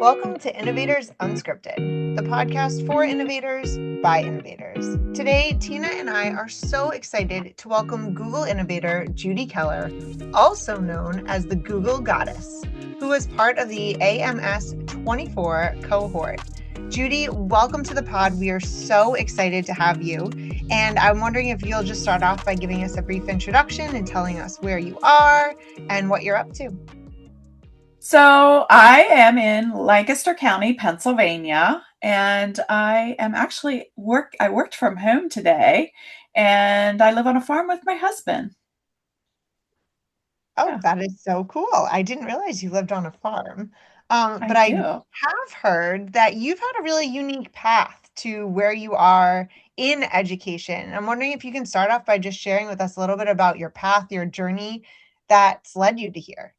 Welcome to Innovators Unscripted, the podcast for innovators by innovators. Today, Tina and I are so excited to welcome Google innovator Judy Keller, also known as the Google Goddess, who is part of the AMS24 cohort. Judy, welcome to the pod. We are so excited to have you. And I'm wondering if you'll just start off by giving us a brief introduction and telling us where you are and what you're up to. So I am in Lancaster County, Pennsylvania, and I am actually I worked from home today, and I live on a farm with my husband. Oh, Yeah, that is so cool. I didn't realize you lived on a farm. I But I do. have heard that you've had a really unique path to where you are in education. I'm wondering if you can start off by just sharing with us a little bit about your path, your journey that's led you to here.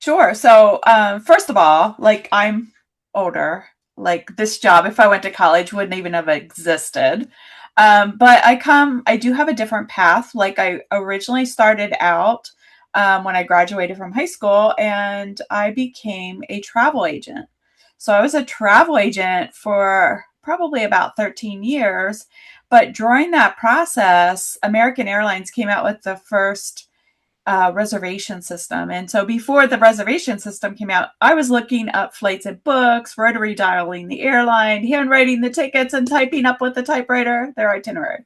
Sure. So, first of all, I'm older. Like this job, if I went to college, wouldn't even have existed. But I do have a different path. Like I originally started out when I graduated from high school, and I became a travel agent. So I was a travel agent for probably about 13 years. But during that process, American Airlines came out with the first reservation system. And so before the reservation system came out, I was looking up flights and books, rotary dialing the airline, handwriting the tickets, and typing up with the typewriter their itinerary.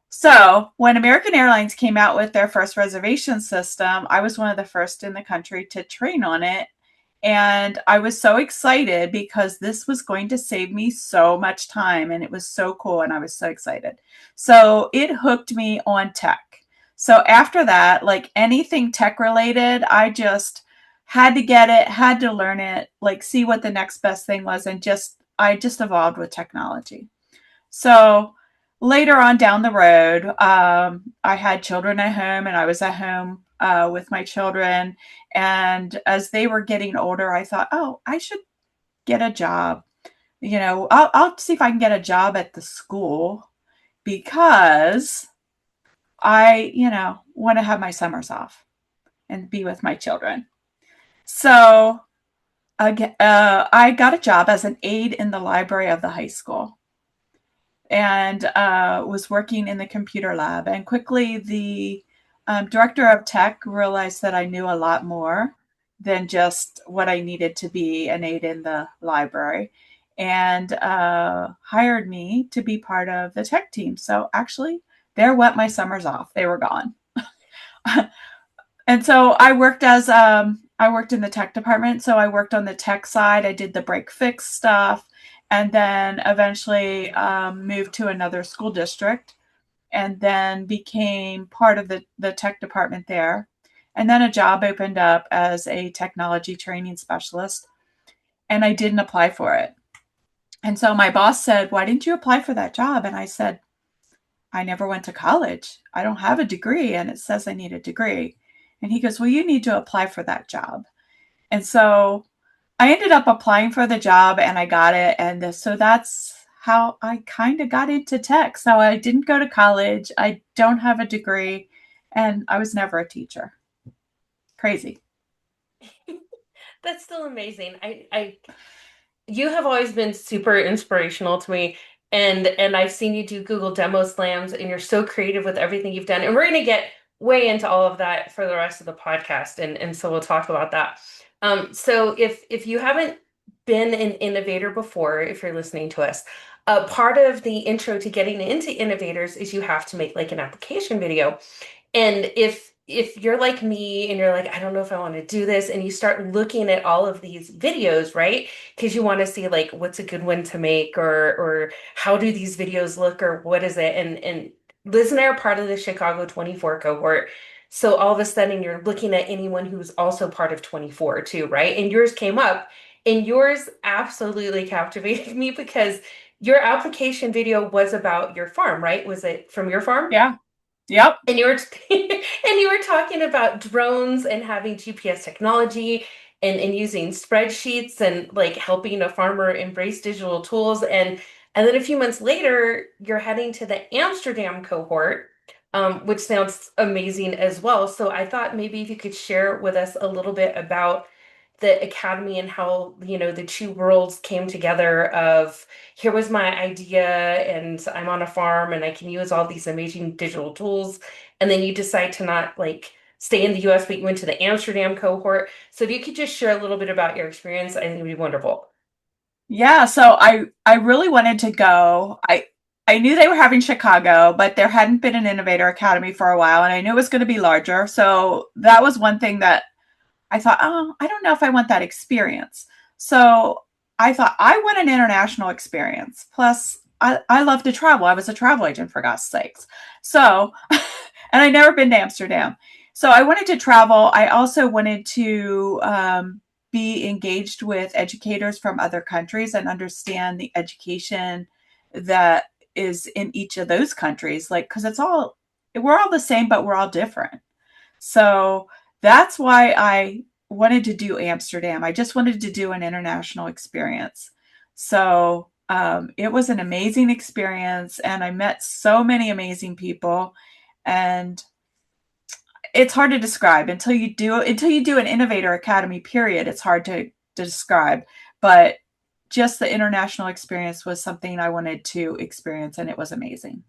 So when American Airlines came out with their first reservation system, I was one of the first in the country to train on it. And I was so excited because this was going to save me so much time and it was so cool and I was so excited. So it hooked me on tech. So after that, like anything tech related, I just had to get it, had to learn it, like see what the next best thing was and I just evolved with technology. So later on down the road, I had children at home and I was at home with my children. And as they were getting older, I thought, oh, I should get a job. I'll see if I can get a job at the school because I want to have my summers off and be with my children. So I got a job as an aide in the library of the high school and was working in the computer lab. And quickly, the director of tech realized that I knew a lot more than just what I needed to be an aide in the library and hired me to be part of the tech team. So actually, there went my summers off. They were gone. And so I worked in the tech department. So I worked on the tech side. I did the break fix stuff, and then eventually moved to another school district, and then became part of the tech department there. And then a job opened up as a technology training specialist, and I didn't apply for it. And so my boss said, "Why didn't you apply for that job?" And I said, "I never went to college. I don't have a degree, and it says I need a degree." And he goes, "Well, you need to apply for that job." And so I ended up applying for the job and I got it. And so that's how I kind of got into tech. So I didn't go to college. I don't have a degree and I was never a teacher. Crazy. That's still amazing. You have always been super inspirational to me, and I've seen you do Google Demo Slams, and you're so creative with everything you've done. And we're gonna get way into all of that for the rest of the podcast, and so we'll talk about that. So if you haven't been an innovator before, if you're listening to us, part of the intro to getting into innovators is you have to make like an application video. And if you're like me and you're like, I don't know if I want to do this, and you start looking at all of these videos, right? Because you want to see like what's a good one to make, or how do these videos look, or what is it? And Liz and I are part of the Chicago 24 cohort. So all of a sudden you're looking at anyone who's also part of 24 too, right? And yours came up, and yours absolutely captivated me because your application video was about your farm, right? Was it from your farm? Yeah. Yep. And you were and you were talking about drones and having GPS technology and using spreadsheets and like helping a farmer embrace digital tools. And then a few months later, you're heading to the Amsterdam cohort, which sounds amazing as well. So I thought maybe if you could share with us a little bit about the academy and how, the two worlds came together of here was my idea and I'm on a farm and I can use all these amazing digital tools. And then you decide to not like stay in the US, but you went to the Amsterdam cohort. So if you could just share a little bit about your experience, I think it would be wonderful. Yeah, so I really wanted to go. I knew they were having Chicago, but there hadn't been an Innovator Academy for a while, and I knew it was going to be larger. So that was one thing that I thought, oh, I don't know if I want that experience. So I thought I want an international experience. Plus, I love to travel. I was a travel agent for God's sakes. So, and I'd never been to Amsterdam. So I wanted to travel. I also wanted to be engaged with educators from other countries and understand the education that is in each of those countries. Like, because we're all the same, but we're all different. So that's why I wanted to do Amsterdam. I just wanted to do an international experience. So it was an amazing experience, and I met so many amazing people. And it's hard to describe until you do an Innovator Academy, period. It's hard to describe, but just the international experience was something I wanted to experience, and it was amazing.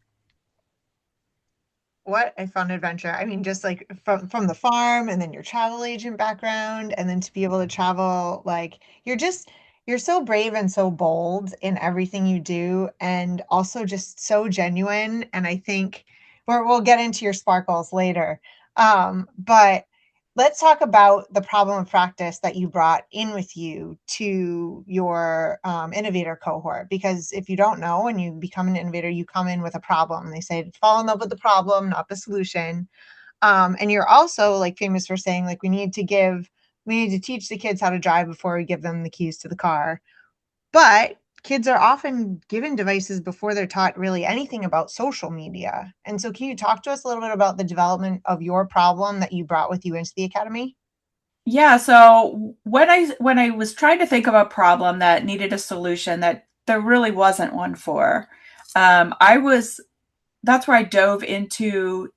What a fun adventure. I mean, just like from the farm and then your travel agent background, and then to be able to travel, like you're so brave and so bold in everything you do, and also just so genuine. And I think we'll get into your sparkles later. But let's talk about the problem of practice that you brought in with you to your innovator cohort. Because if you don't know, when you become an innovator, you come in with a problem. They say fall in love with the problem, not the solution. And you're also like famous for saying like we need to teach the kids how to drive before we give them the keys to the car. But kids are often given devices before they're taught really anything about social media. And so can you talk to us a little bit about the development of your problem that you brought with you into the academy? Yeah, so when I was trying to think of a problem that needed a solution that there really wasn't one for, I was that's where I dove into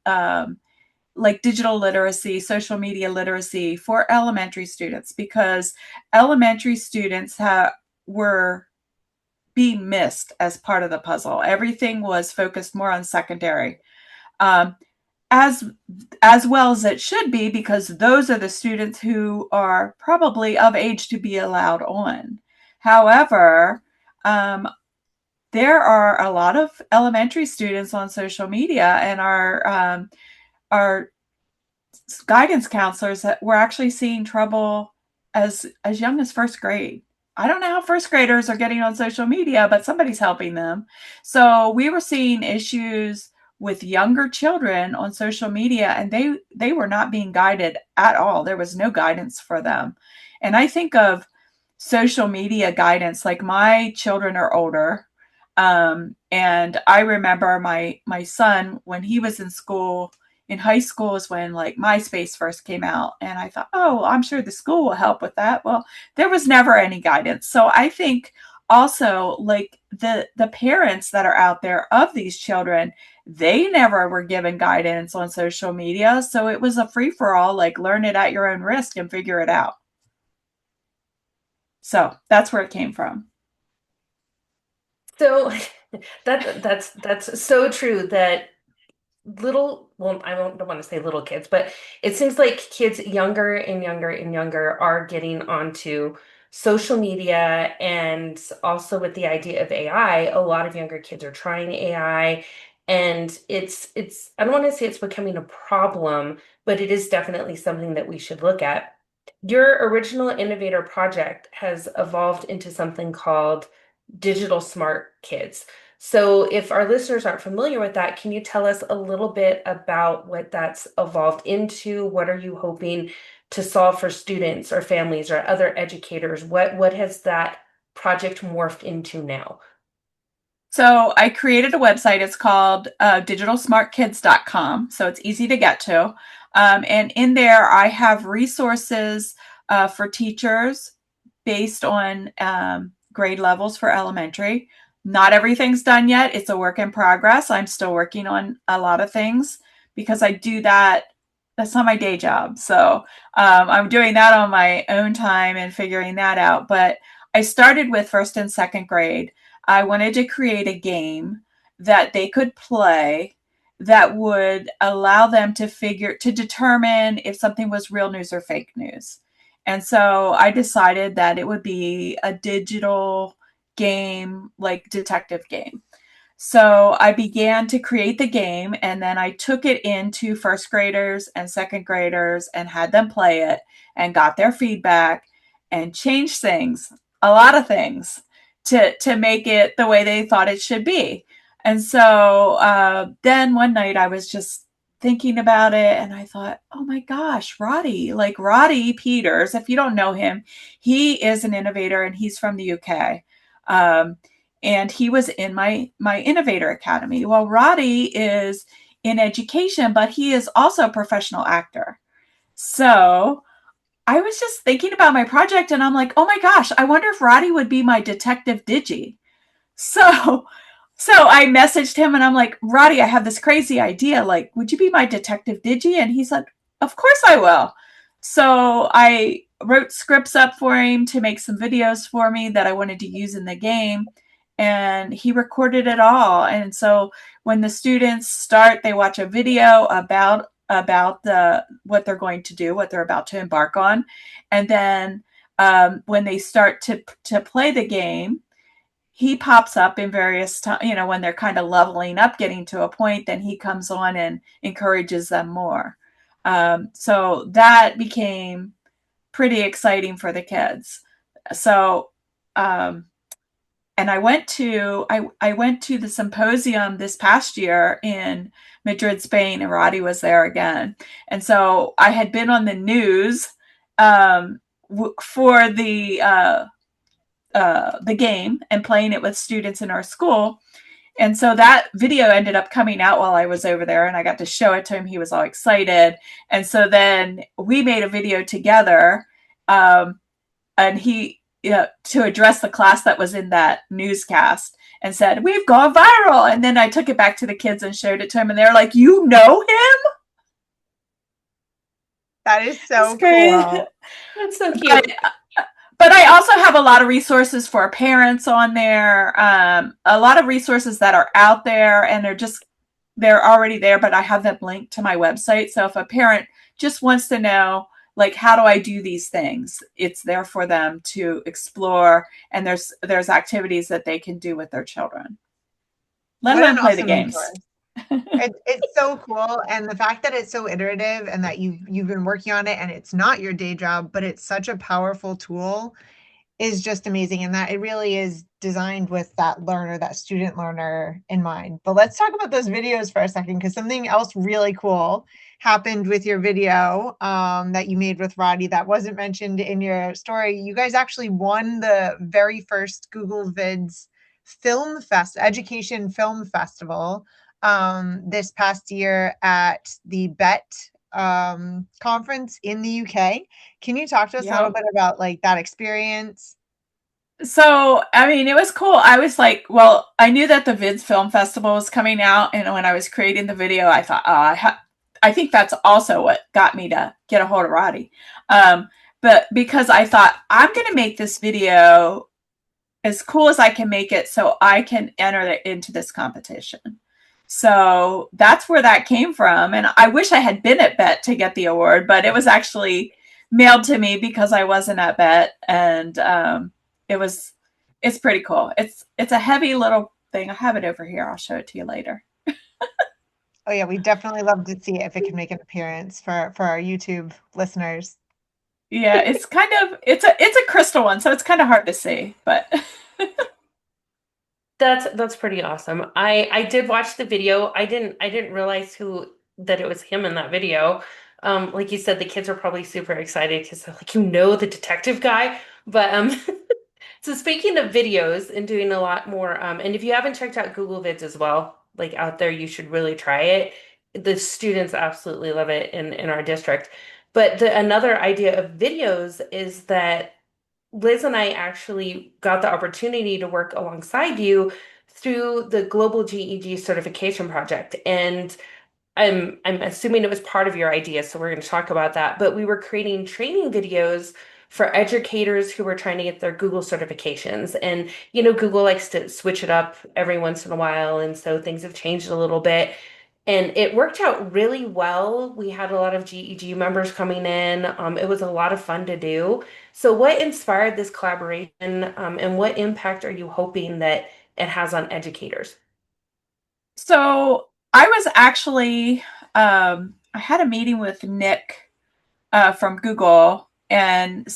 like digital literacy, social media literacy for elementary students, because elementary students were being missed as part of the puzzle. Everything was focused more on secondary. Um, as as well as it should be, because those are the students who are probably of age to be allowed on. However, there are a lot of elementary students on social media, and our guidance counselors that were actually seeing trouble as young as first grade. I don't know how first graders are getting on social media, but somebody's helping them. So we were seeing issues with younger children on social media, and they were not being guided at all. There was no guidance for them. And I think of social media guidance, like my children are older. And I remember my son, when he was in high school, is when like MySpace first came out. And I thought, oh, I'm sure the school will help with that. Well, there was never any guidance. So I think also like the parents that are out there of these children, they never were given guidance on social media. So it was a free for all, like learn it at your own risk and figure it out. So that's where it came from. So that's so true that well, don't want to say little kids, but it seems like kids younger and younger and younger are getting onto social media, and also with the idea of AI, a lot of younger kids are trying AI, and it's I don't want to say it's becoming a problem, but it is definitely something that we should look at. Your original innovator project has evolved into something called Digital Smart Kids. So, if our listeners aren't familiar with that, can you tell us a little bit about what that's evolved into? What are you hoping to solve for students or families or other educators? What has that project morphed into now? So I created a website. It's called digitalsmartkids.com. So it's easy to get to. And in there, I have resources for teachers based on grade levels for elementary. Not everything's done yet. It's a work in progress. I'm still working on a lot of things because I do that that's not my day job. So I'm doing that on my own time and figuring that out. But I started with first and second grade. I wanted to create a game that they could play that would allow them to determine if something was real news or fake news. And so I decided that it would be a digital game, like detective game. So I began to create the game, and then I took it into first graders and second graders and had them play it and got their feedback and changed things, a lot of things, to make it the way they thought it should be. And so then one night I was just thinking about it, and I thought, oh my gosh, Roddy, like Roddy Peters, if you don't know him, he is an innovator and he's from the UK. Um, and he was in my Innovator Academy. Well, Roddy is in education, but he is also a professional actor. So I was just thinking about my project, and I'm like, oh my gosh, I wonder if Roddy would be my detective digi. So so I messaged him and I'm like, Roddy, I have this crazy idea. Like, would you be my detective digi? And he's like, of course I will. So I wrote scripts up for him to make some videos for me that I wanted to use in the game. And he recorded it all. And so when the students start, they watch a video about what they're going to do, what they're about to embark on. And then when they start to play the game, he pops up in various times, when they're kind of leveling up, getting to a point, then he comes on and encourages them more. So that became pretty exciting for the kids. So, and I went to the symposium this past year in Madrid, Spain, and Roddy was there again. And so I had been on the news for the game and playing it with students in our school. And so that video ended up coming out while I was over there, and I got to show it to him. He was all excited. And so then we made a video together, and he, to address the class that was in that newscast, and said, we've gone viral. And then I took it back to the kids and showed it to him, and they're like, you know him? That is so cool. That's so cute. But I also have a lot of resources for parents on there, a lot of resources that are out there, and they're already there, but I have them linked to my website. So if a parent just wants to know, like, how do I do these things, it's there for them to explore, and there's activities that they can do with their children. Let them play the games. It's so cool, and the fact that it's so iterative and that you've been working on it and it's not your day job, but it's such a powerful tool is just amazing, and that it really is designed with that learner, that student learner in mind. But let's talk about those videos for a second, because something else really cool happened with your video that you made with Roddy that wasn't mentioned in your story. You guys actually won the very first Google Vids Education Film Festival this past year at the BET conference in the UK. Can you talk to us a little bit about like that experience? So, I mean, it was cool. I was like, well, I knew that the Vids Film Festival was coming out, and when I was creating the video, I thought, I think that's also what got me to get a hold of Roddy. But because I thought, I'm going to make this video as cool as I can make it so I can enter it into this competition. So that's where that came from. And I wish I had been at BET to get the award, but it was actually mailed to me because I wasn't at BET. And it's pretty cool. It's a heavy little thing. I have it over here. I'll show it to you later. Oh yeah, we definitely love to see it if it can make an appearance for our YouTube listeners. Yeah, it's a crystal one, so it's kind of hard to see, but That's pretty awesome. I did watch the video. I didn't realize that it was him in that video. Like you said, the kids are probably super excited because they're like, the detective guy. But so speaking of videos and doing a lot more, and if you haven't checked out Google Vids as well, like out there, you should really try it. The students absolutely love it in our district. But another idea of videos is that Liz and I actually got the opportunity to work alongside you through the Global GED certification project. And I'm assuming it was part of your idea, so we're going to talk about that. But we were creating training videos for educators who were trying to get their Google certifications. And Google likes to switch it up every once in a while, and so things have changed a little bit. And it worked out really well. We had a lot of GEG members coming in. It was a lot of fun to do. So, what inspired this collaboration, and what impact are you hoping that it has on educators? So I was actually, I had a meeting with Nick from Google, and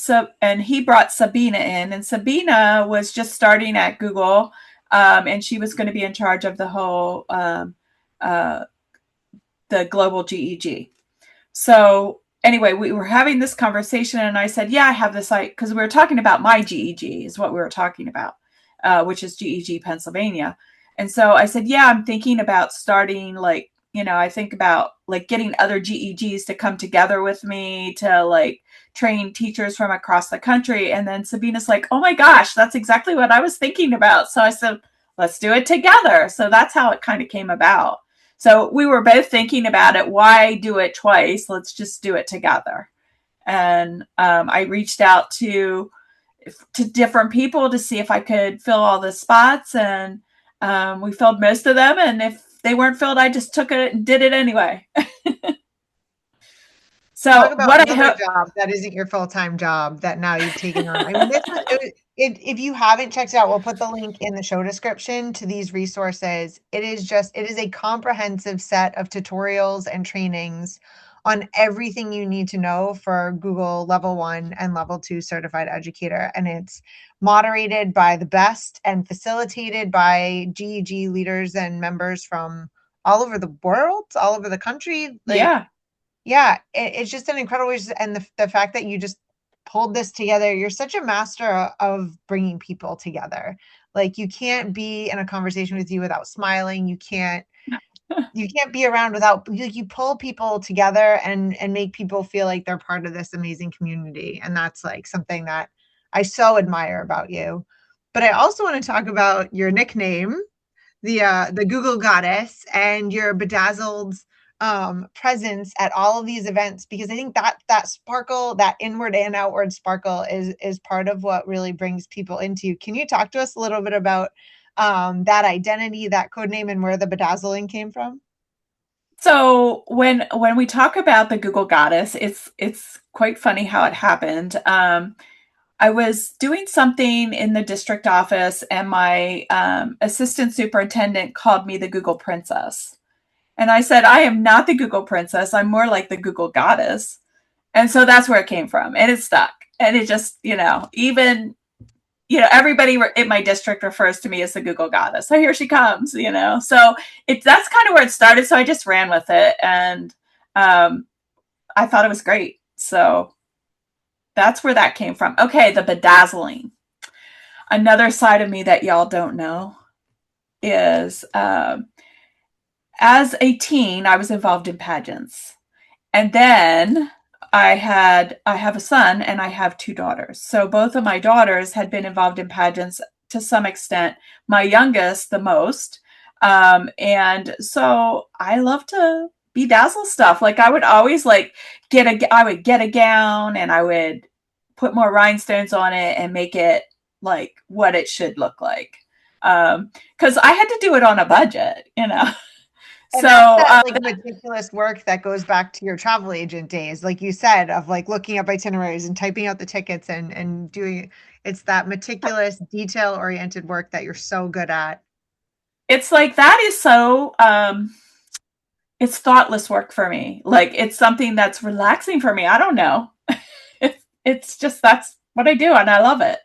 he brought Sabina in, and Sabina was just starting at Google, and she was going to be in charge of the whole uh, the global GEG. So anyway, we were having this conversation, and I said, "Yeah, I have this site," because we were talking about my GEG is what we were talking about, which is GEG Pennsylvania. And so I said, "Yeah, I'm thinking about starting I think about like getting other GEGs to come together with me to like train teachers from across the country." And then Sabina's like, "Oh my gosh, that's exactly what I was thinking about." So I said, "Let's do it together." So that's how it kind of came about. So we were both thinking about it. Why do it twice? Let's just do it together. And I reached out to different people to see if I could fill all the spots, and we filled most of them. And if they weren't filled, I just took it and did it anyway. Talk So about what I another hope, job that isn't your full-time job that now you've taken on. I mean, if you haven't checked it out, we'll put the link in the show description to these resources. It is a comprehensive set of tutorials and trainings on everything you need to know for Google Level 1 and Level 2 certified educator. And it's moderated by the best and facilitated by GEG leaders and members from all over the world, all over the country. Like, yeah. yeah, it's just an incredible, and the fact that you just pulled this together, you're such a master of bringing people together. Like, you can't be in a conversation with you without smiling. You can't be around without, you pull people together and make people feel like they're part of this amazing community. And that's like something that I so admire about you. But I also want to talk about your nickname, the Google Goddess, and your bedazzled presence at all of these events, because I think that sparkle, that inward and outward sparkle, is part of what really brings people into you. Can you talk to us a little bit about that identity, that code name, and where the bedazzling came from? So when we talk about the Google Goddess, it's quite funny how it happened. I was doing something in the district office, and my assistant superintendent called me the Google Princess. And I said, "I am not the Google Princess. I'm more like the Google Goddess." And so that's where it came from. And it stuck. And it just, even, everybody in my district refers to me as the Google Goddess. So here she comes. So that's kind of where it started. So I just ran with it. And I thought it was great. So that's where that came from. Okay, the bedazzling. Another side of me that y'all don't know is as a teen, I was involved in pageants. And then I have a son and I have two daughters. So both of my daughters had been involved in pageants to some extent. My youngest, the most. And so I love to bedazzle stuff. Like I would always I would get a gown and I would put more rhinestones on it and make it like what it should look like. Because I had to do it on a budget. And So that's that like meticulous work that goes back to your travel agent days, like you said, of like looking up itineraries and typing out the tickets and doing, it's that meticulous, detail oriented work that you're so good at. it's like that is so it's thoughtless work for me. Like it's something that's relaxing for me. I don't know. It's just that's what I do and I love it.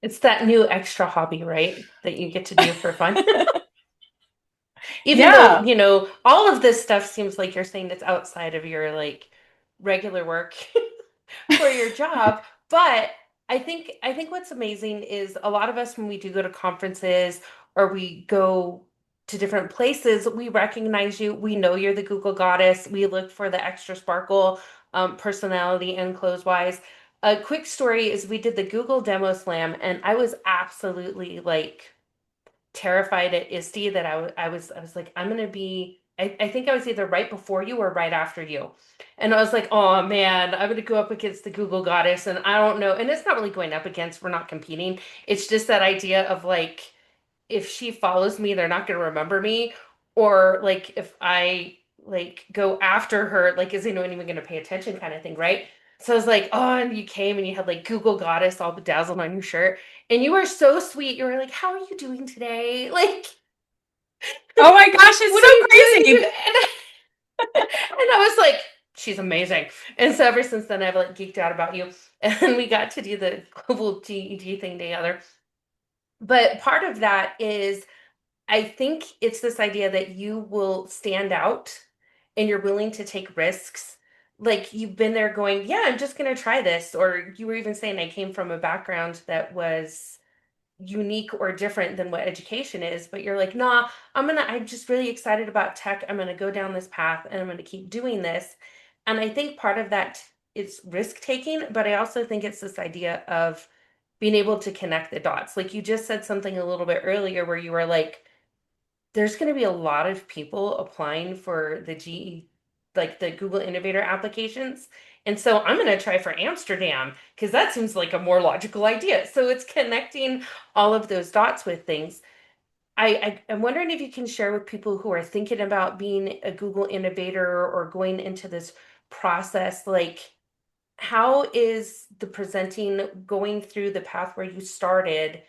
It's that new extra hobby, right? That you get to do for fun. Even though, Yeah. all of this stuff seems like you're saying it's outside of your like regular work for your job. But I think what's amazing is a lot of us when we do go to conferences or we go to different places, we recognize you. We know you're the Google Goddess. We look for the extra sparkle, personality and clothes wise. A quick story is we did the Google Demo Slam, and I was absolutely like terrified at ISTE that I was like, I'm gonna be I think I was either right before you or right after you. And I was like, oh man, I'm going to go up against the Google goddess. And I don't know. And it's not really going up against, we're not competing. It's just that idea of like, if she follows me, they're not going to remember me. Or like, if I like go after her, like, is anyone even going to pay attention kind of thing, right? So I was like, oh, and you came and you had like Google goddess all bedazzled on your shirt. And you were so sweet. You were like, how are you doing today? Like, Oh my gosh, it's what are you so doing? crazy. And I was like, she's amazing. And so ever since then, I've like geeked out about you. And we got to do the global GED thing together. But part of that is, I think it's this idea that you will stand out and you're willing to take risks. Like you've been there going, yeah, I'm just going to try this. Or you were even saying, I came from a background that was unique or different than what education is, but you're like, nah, I'm just really excited about tech. I'm gonna go down this path and I'm gonna keep doing this. And I think part of that is risk taking, but I also think it's this idea of being able to connect the dots. Like you just said something a little bit earlier where you were like, there's going to be a lot of people applying for the GE, like the Google Innovator applications. And so I'm going to try for Amsterdam because that seems like a more logical idea. So it's connecting all of those dots with things. I'm wondering if you can share with people who are thinking about being a Google Innovator or going into this process, like how is the presenting going through the path where you started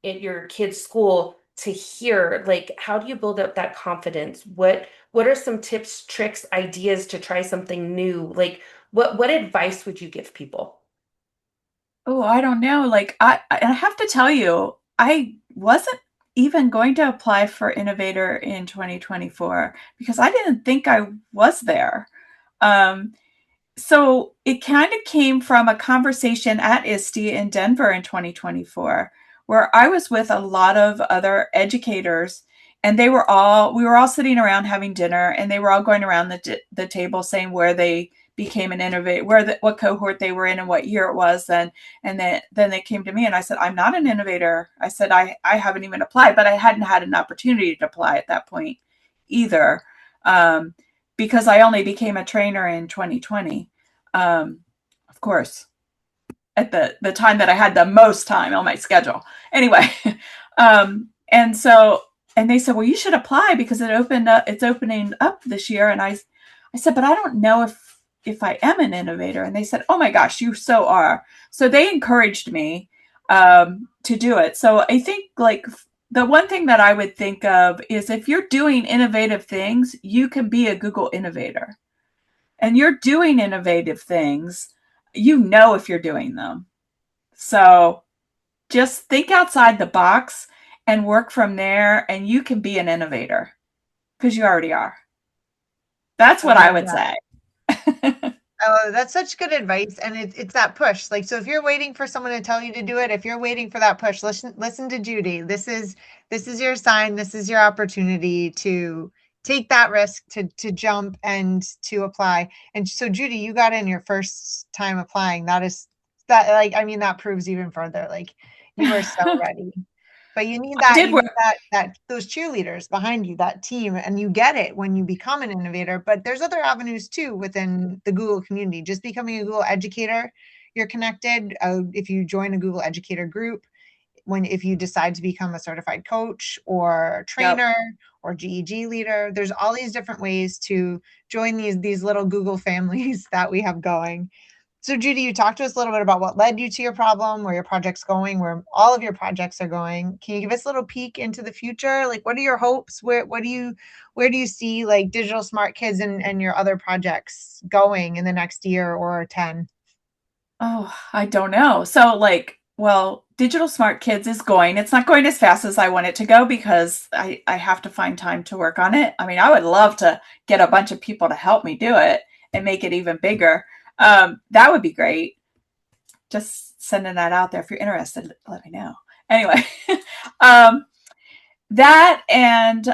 at your kid's school to hear, like how do you build up that confidence? What are some tips, tricks, ideas to try something new? Like what advice would you give people? Oh, I don't know. Like I have to tell you, I wasn't even going to apply for Innovator in 2024 because I didn't think I was there. Um, so it kind of came from a conversation at ISTE in Denver in 2024, where I was with a lot of other educators, and we were all sitting around having dinner, and they were all going around the table saying where they became an innovator, what cohort they were in and what year it was. Then they came to me and I said, I'm not an innovator. I said, I haven't even applied, but I hadn't had an opportunity to apply at that point either. Because I only became a trainer in 2020. Of course, at the time that I had the most time on my schedule. Anyway, and so and they said, well, you should apply because it's opening up this year. And I said, but I don't know if I am an innovator. And they said, oh my gosh, you so are. So they encouraged me to do it. So I think like the one thing that I would think of is if you're doing innovative things, you can be a Google innovator. And you're doing innovative things, you know if you're doing them. So just think outside the box and work from there, and you can be an innovator because you already are. That's I what I love would that. say. Oh, that's such good advice. And it's that push. Like, so if you're waiting for someone to tell you to do it, if you're waiting for that push, listen to Judy. This is your sign. This is your opportunity to take that risk, to jump and to apply. And so Judy, you got in your first time applying. That like, I mean, that proves even further. Like you were so ready. But I did you work. need that those cheerleaders behind you, that team, and you get it when you become an innovator. But there's other avenues too within the Google community. Just becoming a Google educator, you're connected. If you join a Google educator group, if you decide to become a certified coach or Yep. trainer or GEG leader, there's all these different ways to join these little Google families that we have going. So Judy, you talked to us a little bit about what led you to your problem, where your project's going, where all of your projects are going. Can you give us a little peek into the future? Like, what are your hopes? Where do you see like digital smart kids and your other projects going in the next year or 10? Oh, I don't know. So like, well, Digital Smart Kids is going. It's not going as fast as I want it to go because I have to find time to work on it. I mean, I would love to get a bunch of people to help me do it and make it even bigger. That would be great. Just sending that out there. If you're interested, let me know. Anyway, um, that and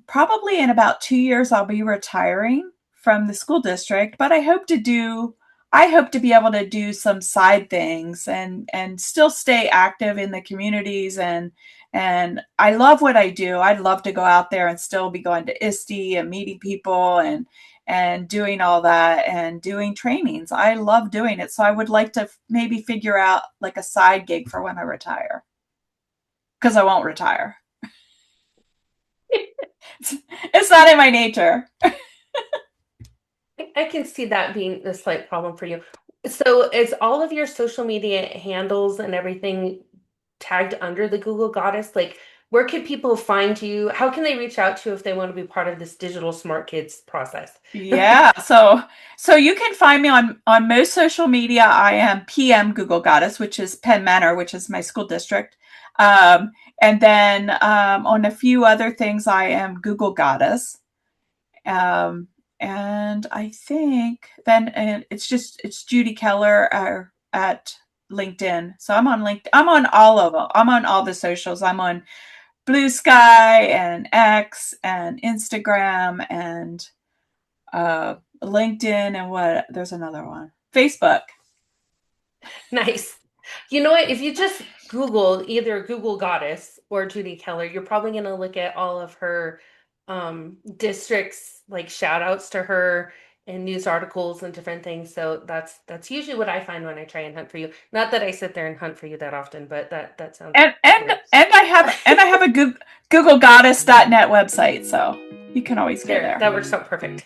probably in about 2 years, I'll be retiring from the school district, but I hope to do I hope to be able to do some side things and still stay active in the communities, and I love what I do. I'd love to go out there and still be going to ISTE and meeting people and doing all that and doing trainings. I love doing it. So I would like to maybe figure out like a side gig for when I retire, because I won't retire. It's not in my nature. I can see that being a slight problem for you. So is all of your social media handles and everything tagged under the Google Goddess? Like, where can people find you? How can they reach out to you if they want to be part of this digital smart kids process? Yeah. So you can find me on most social media. I am PM Google Goddess, which is Penn Manor, which is my school district. And then on a few other things, I am Google Goddess. And I think then it's Judy Keller at LinkedIn. So I'm on LinkedIn. I'm on all of them. I'm on all the socials. I'm on Blue Sky and X and Instagram and LinkedIn and there's another one. Facebook. Nice. You know what? If you just Google either Google Goddess or Judy Keller, you're probably going to look at all of her districts, like shout outs to her and news articles and different things. So that's usually what I find when I try and hunt for you. Not that I sit there and hunt for you that often, but that sounds and I have a Google Goddess.net website, so you can always go there. That works out perfect.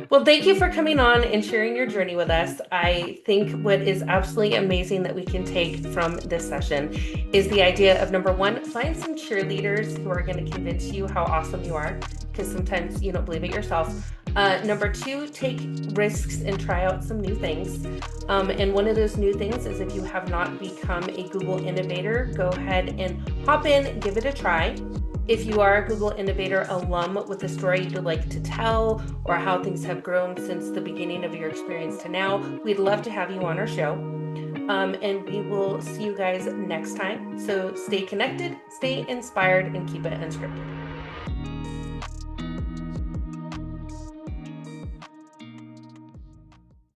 Well, thank you for coming on and sharing your journey with us. I think what is absolutely amazing that we can take from this session is the idea of, number one, find some cheerleaders who are going to convince you how awesome you are, because sometimes you don't believe it yourself. Number two, take risks and try out some new things. And one of those new things is, if you have not become a Google Innovator, go ahead and hop in, give it a try. If you are a Google Innovator alum with a story you'd like to tell, or how things have grown since the beginning of your experience to now, we'd love to have you on our show. And we will see you guys next time. So stay connected, stay inspired, and keep it unscripted.